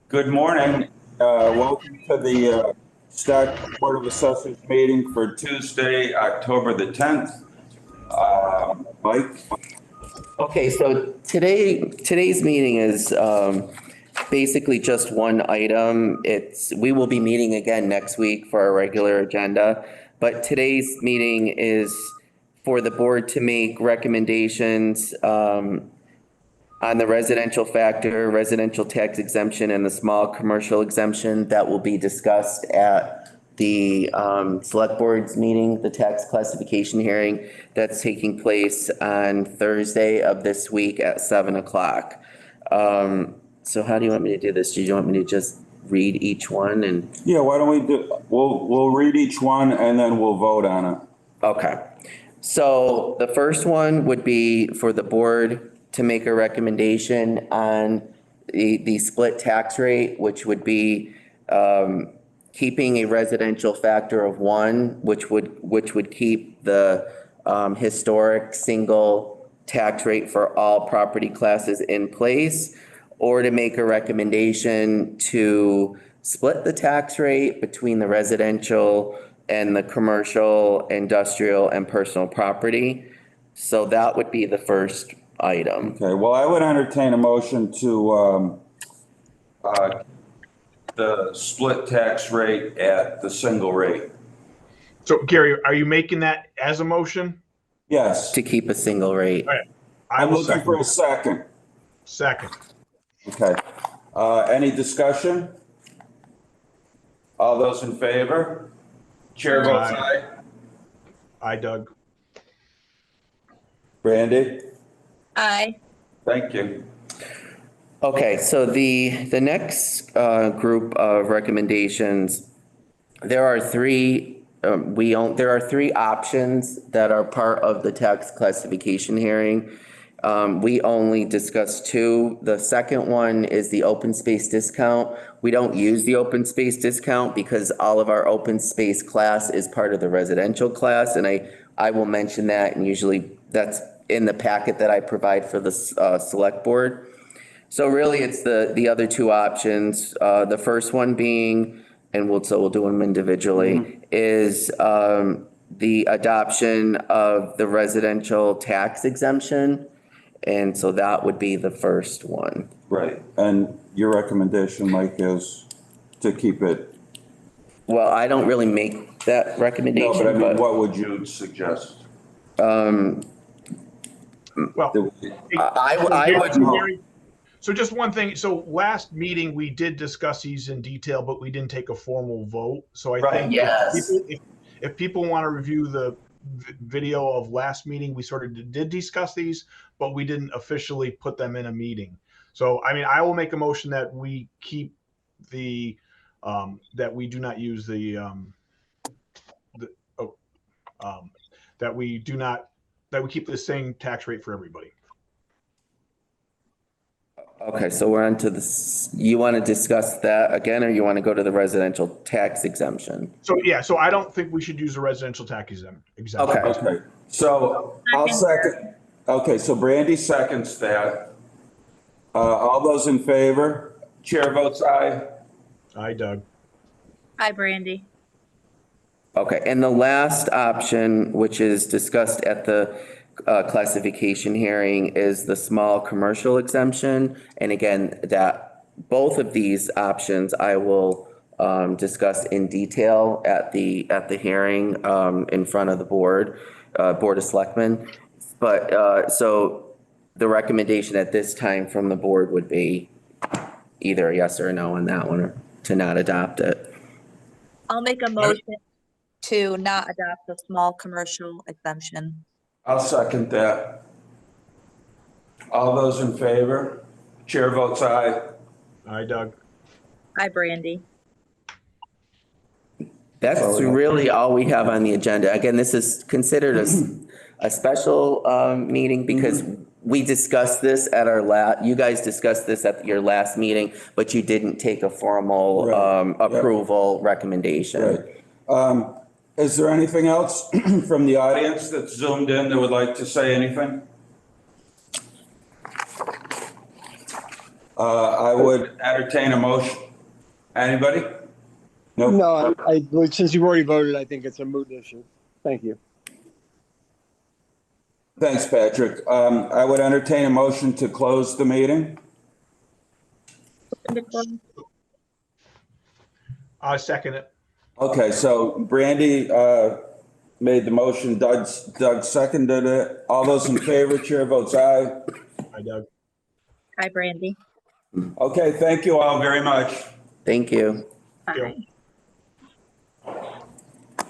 Good morning. Welcome to the Stockbridge Board of Assessors meeting for Tuesday, October the 10th. Mike? Okay, so today's meeting is basically just one item. We will be meeting again next week for our regular agenda, but today's meeting is for the board to make recommendations on the residential factor, residential tax exemption, and the small commercial exemption that will be discussed at the select board's meeting, the tax classification hearing that's taking place on Thursday of this week at 7:00. So how do you want me to do this? Do you want me to just read each one and? Yeah, why don't we we'll read each one and then we'll vote on it. Okay. So the first one would be for the board to make a recommendation on the split tax rate, which would be keeping a residential factor of 1, which would keep the historic single tax rate for all property classes in place, or to make a recommendation to split the tax rate between the residential and the commercial, industrial, and personal property. So that would be the first item. Okay, well, I would entertain a motion to the split tax rate at the single rate. So Gary, are you making that as a motion? Yes. To keep a single rate. All right. I'm looking for a second. Second. Okay. Any discussion? All those in favor? Chair votes aye. Aye, Doug. Brandy? Aye. Thank you. Okay, so the next group of recommendations, there are three options that are part of the tax classification hearing. We only discussed 2. The second one is the open space discount. We don't use the open space discount because all of our open space class is part of the residential class, and I will mention that, and usually that's in the packet that I provide for the select board. So really it's the other 2 options. The first one being, and we'll do them individually, is the adoption of the residential tax exemption. And so that would be the first one. Right. And your recommendation, Mike, is to keep it? Well, I don't really make that recommendation. No, but I mean, what would you suggest? Well, I would. So just one thing. So last meeting, we did discuss these in detail, but we didn't take a formal vote. So I think yes. if people want to review the video of last meeting, we sort of did discuss these, but we didn't officially put them in a meeting. So, I mean, I will make a motion that we keep that we do not use that we keep the same tax rate for everybody. Okay, so we're on to this. You want to discuss that again, or you want to go to the residential tax exemption? So, yeah, so I don't think we should use a residential tax exemption. Okay. So I'll second. Okay, so Brandy seconds that. All those in favor? Chair votes aye. Aye, Doug. Hi, Brandy. Okay, and the last option, which is discussed at the classification hearing, is the small commercial exemption. And again, that both of these options I will discuss in detail at the hearing in front of the board of selectmen. But so the recommendation at this time from the board would be either a yes or a no on that one, or to not adopt it. I'll make a motion to not adopt the small commercial exemption. I'll second that. All those in favor? Chair votes aye. Aye, Doug. Hi, Brandy. That's really all we have on the agenda. Again, this is considered a special meeting because we discussed this at our you guys discussed this at your last meeting, but you didn't take a formal approval recommendation. Right. Is there anything else from the audience that's zoomed in that would like to say anything? I would entertain a motion. Anybody? Nope. No, since you've already voted, I think it's a moot issue. Thank you. Thanks, Patrick. I would entertain a motion to close the meeting. I second it. Okay, so Brandy made the motion, Doug seconded it. All those in favor, chair votes aye. Hi, Doug. Hi, Brandy. Okay, thank you all very much. Thank you. Thank you. Bye.